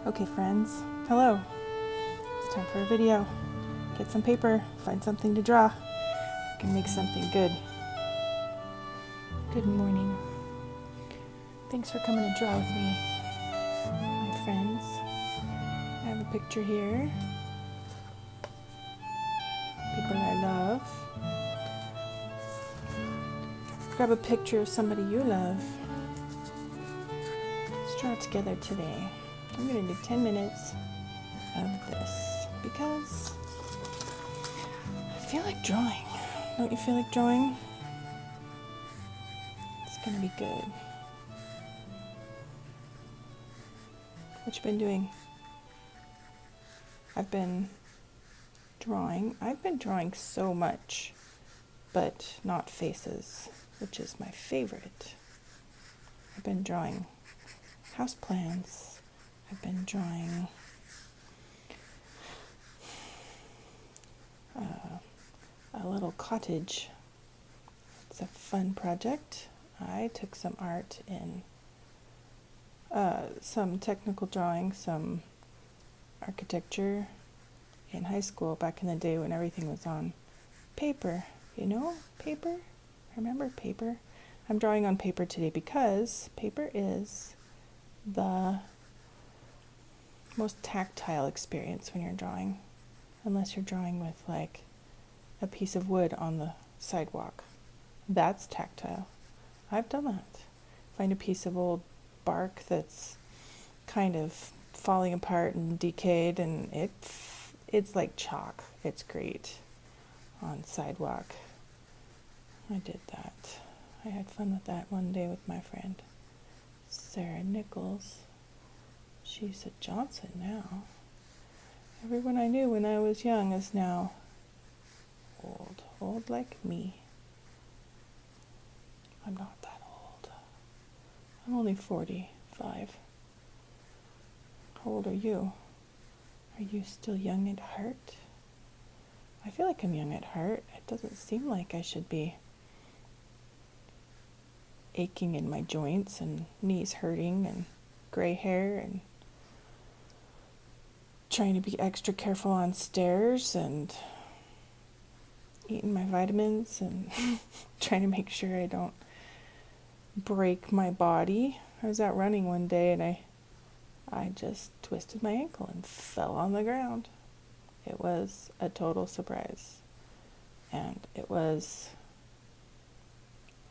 Okay, friends, hello. It's time for a video. Get some paper, find something to draw. I can make something good. Good morning. Thanks for coming to draw with me, my friends. I have a picture here. People I love. Grab a picture of somebody you love. Let's draw together today. I'm going to do 10 minutes of this because I feel like drawing. Don't you feel like drawing? It's going to be good. What you been doing? I've been drawing so much, but not faces, which is my favorite. I've been drawing house plans. I've been drawing a little cottage. It's a fun project. I took some art in some technical drawing, some architecture in high school back in the day when everything was on paper. You know, paper? Remember paper? I'm drawing on paper today because paper is the most tactile experience when you're drawing, unless you're drawing with like a piece of wood on the sidewalk. That's tactile. I've done that. Find a piece of old bark that's kind of falling apart and decayed, and it's like chalk. It's great on sidewalk. I did that. I had fun with that one day with my friend Sarah Nichols. She's at Johnson now. Everyone I knew when I was young is now old like me. I'm not that old. I'm only 45. How old are you? Are you still young at heart? I feel like I'm young at heart. It doesn't seem like I should be aching in my joints and knees hurting and gray hair and trying to be extra careful on stairs and eating my vitamins and trying to make sure I don't break my body. I was out running one day and I just twisted my ankle and fell on the ground. It was a total surprise. And it was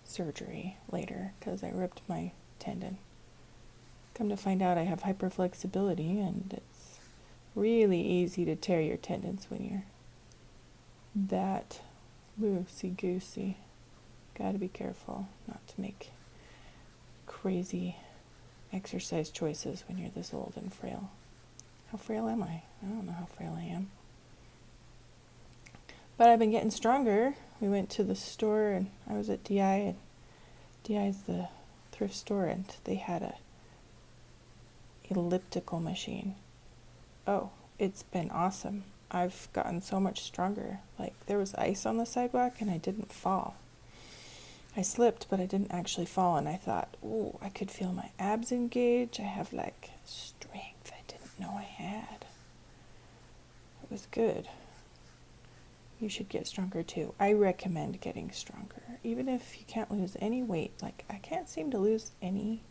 surgery later because I ripped my tendon. Come to find out I have hyperflexibility, and it's really easy to tear your tendons when you're that loosey-goosey. Gotta be careful not to make crazy exercise choices when you're this old and frail. How frail am I? I don't know how frail I am. But I've been getting stronger. We went to the store and I was at DI, and DI is the thrift store, and they had a elliptical machine. Oh, it's been awesome. I've gotten so much stronger. Like, there was ice on the sidewalk and I didn't fall. I slipped, but I didn't actually fall, and I thought, ooh, I could feel my abs engage. I have like strength I didn't know I had. It was good. You should get stronger too. I recommend getting stronger, even if you can't lose any weight. Like, I can't seem to lose any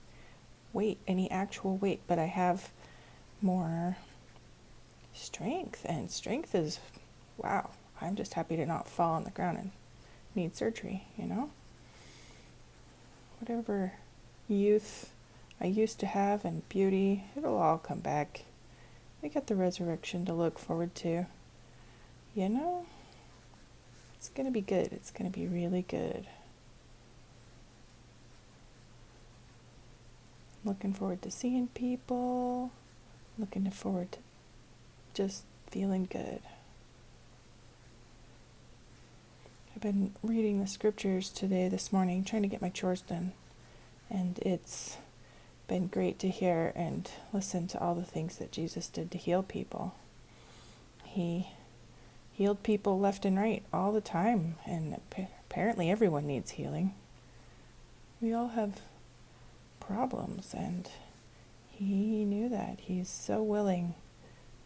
weight, any actual weight, but I have more strength, and strength is, wow, I'm just happy to not fall on the ground and need surgery, you know? Whatever youth I used to have and beauty, it'll all come back. We got the resurrection to look forward to. You know? It's going to be good. It's going to be really good. Looking forward to seeing people. Looking forward to just feeling good. I've been reading the scriptures this morning, trying to get my chores done. And it's been great to hear and listen to all the things that Jesus did to heal people. He healed people left and right all the time, and apparently everyone needs healing. We all have problems, and he knew that. that He's so willing,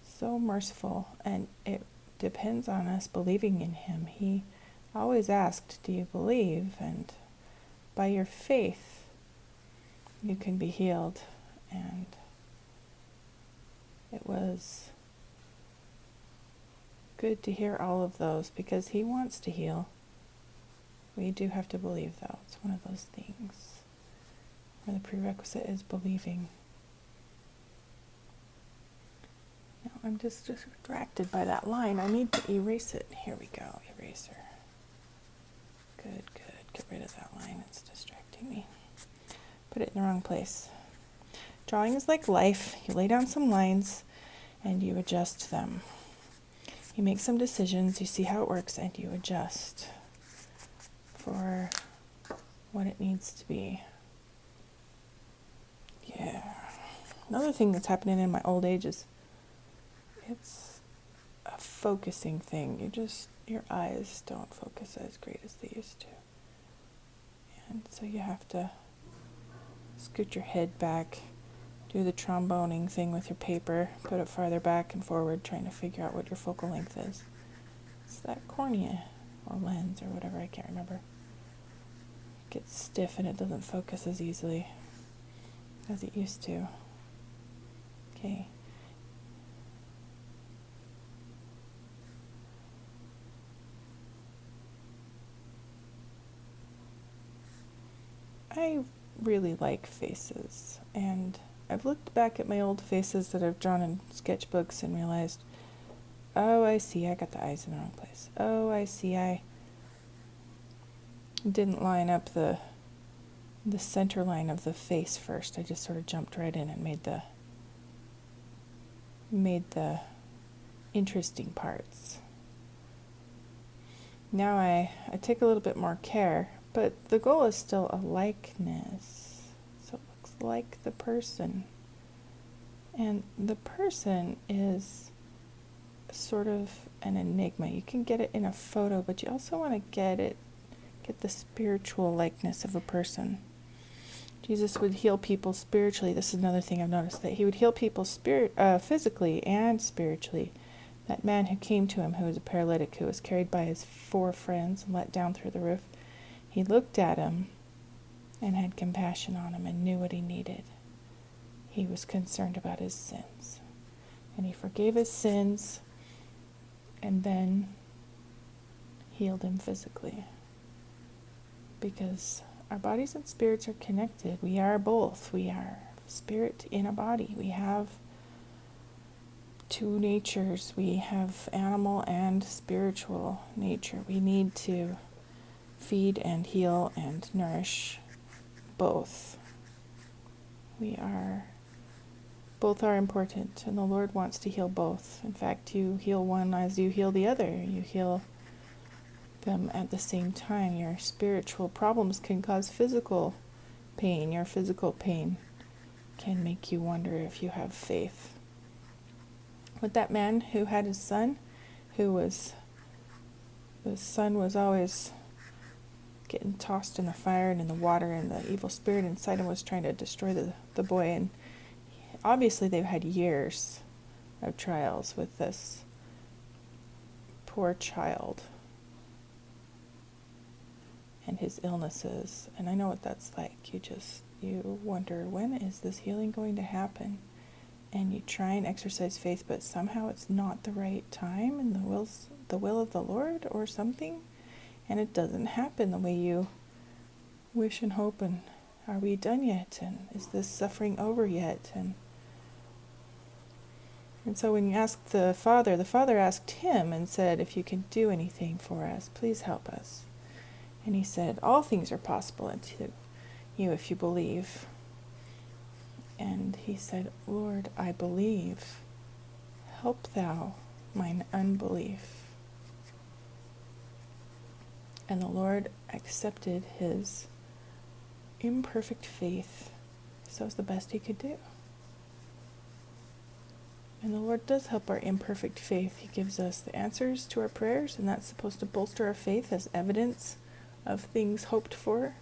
so merciful, and it depends on us believing in Him. He always asked, do you believe? And by your faith, you can be healed. And it was good to hear all of those, because He wants to heal. We do have to believe, though. It's one of those things where the prerequisite is believing. Now I'm just distracted by that line. I need to erase it. Here we go, eraser. Good. Get rid of that line. It's distracting me. Put it in the wrong place. Drawing is like life. You lay down some lines and you adjust them. You make some decisions, you see how it works, and you adjust for what it needs to be. Yeah. Another thing that's happening in my old age is it's a focusing thing. Your eyes don't focus as great as they used to. And so you have to scoot your head back, do the tromboning thing with your paper, put it farther back and forward, trying to figure out what your focal length is. It's that cornea or lens or whatever, I can't remember. It gets stiff and it doesn't focus as easily as it used to. Okay. I really like faces, and I've looked back at my old faces that I've drawn in sketchbooks and realized, oh, I see, I got the eyes in the wrong place. Oh, I see, I didn't line up the center line of the face first. I just sort of jumped right in and made the interesting parts. Now I take a little bit more care, but the goal is still a likeness. So it looks like the person. And the person is sort of an enigma. You can get it in a photo, but you also want to get the spiritual likeness of a person. Jesus would heal people spiritually. This is another thing I've noticed, that He would heal people physically and spiritually. That man who came to Him, who was a paralytic, who was carried by his 4 friends and let down through the roof, He looked at him and had compassion on him and knew what he needed. He was concerned about his sins. And He forgave his sins and then healed him physically. Because our bodies and spirits are connected. We are both. We are spirit in a body. We have 2 natures. We have animal and spiritual nature. We need to feed and heal and nourish both. Both are important, and the Lord wants to heal both. In fact, you heal one as you heal the other. You heal them at the same time. Your spiritual problems can cause physical pain. Your physical pain can make you wonder if you have faith. With that man who had his son, the son was always getting tossed in the fire and in the water, and the evil spirit inside him was trying to destroy the boy. And obviously they've had years of trials with this poor child and his illnesses. And I know what that's like. You wonder, when is this healing going to happen? And you try and exercise faith, but somehow it's not the right time and the will of the Lord or something, and it doesn't happen the way you wish and hope. And are we done yet? And is this suffering over yet? And so when you ask the Father asked Him and said, if you can do anything for us, please help us. And He said, all things are possible unto you if you believe. And he said, Lord, I believe. Help thou mine unbelief. And the Lord accepted his imperfect faith. So it was the best He could do. And the Lord does help our imperfect faith. He gives us the answers to our prayers, and that's supposed to bolster our faith as evidence of things hoped for,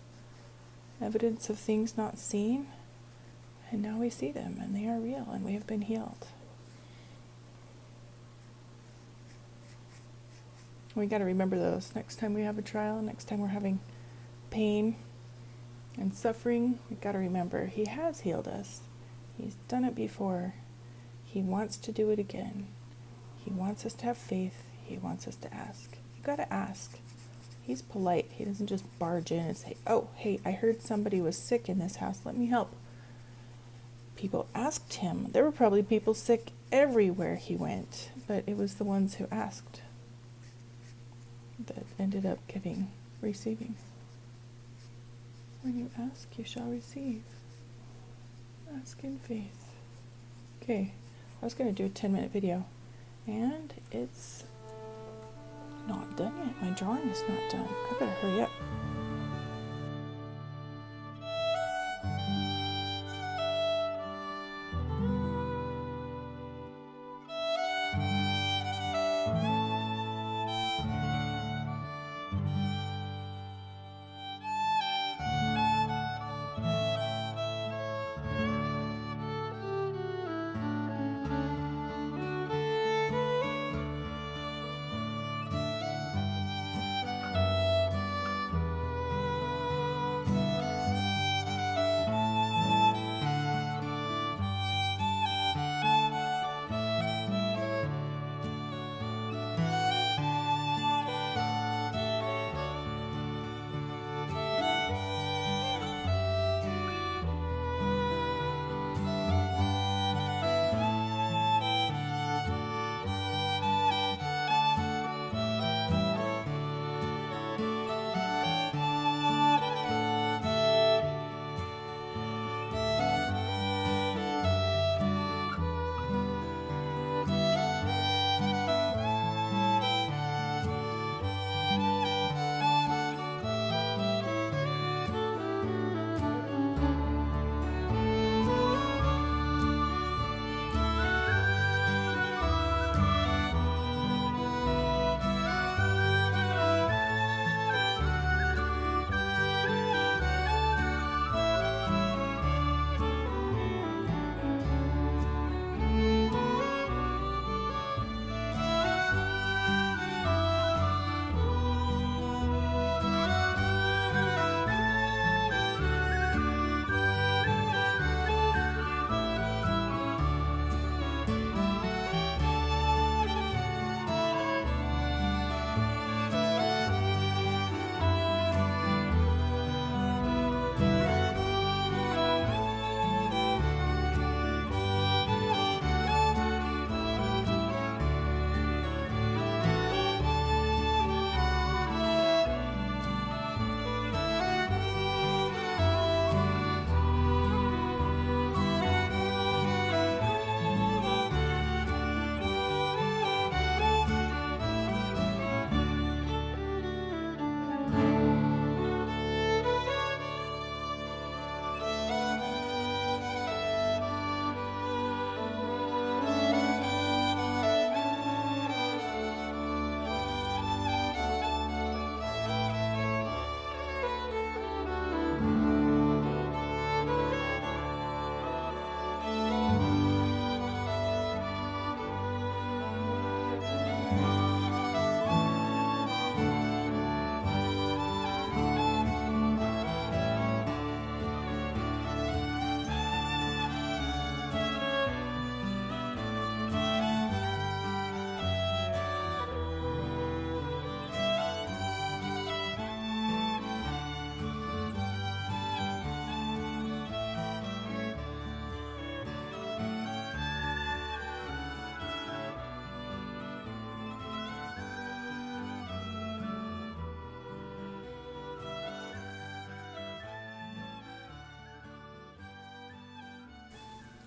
evidence of things not seen. And now we see them, and they are real, and we have been healed. We got to remember those next time we have a trial, next time we're having pain and suffering. We got to remember He has healed us. He's done it before. He wants to do it again. He wants us to have faith. He wants us to ask. You got to ask. He's polite. He doesn't just barge in and say, "Oh, hey, I heard somebody was sick in this house. Let me help." People asked Him. There were probably people sick everywhere He went, but it was the ones who asked that ended up receiving. When you ask, you shall receive. Ask in faith. Okay, I was going to do a 10-minute video, and it's not done yet. My drawing is not done. I better hurry up.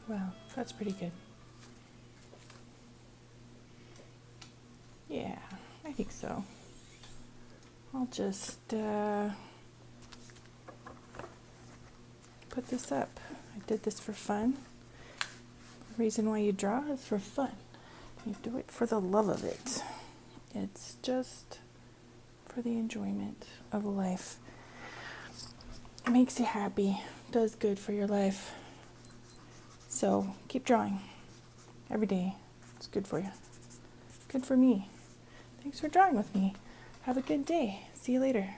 Wow, that's pretty good. Yeah, I think so. I'll just put this up. I did this for fun. The reason why you draw is for fun. You do it for the love of it. It's just for the enjoyment of life. It makes you happy, does good for your life. So keep drawing every day. It's good for you. Good for me. Thanks for drawing with me. Have a good day. See you later.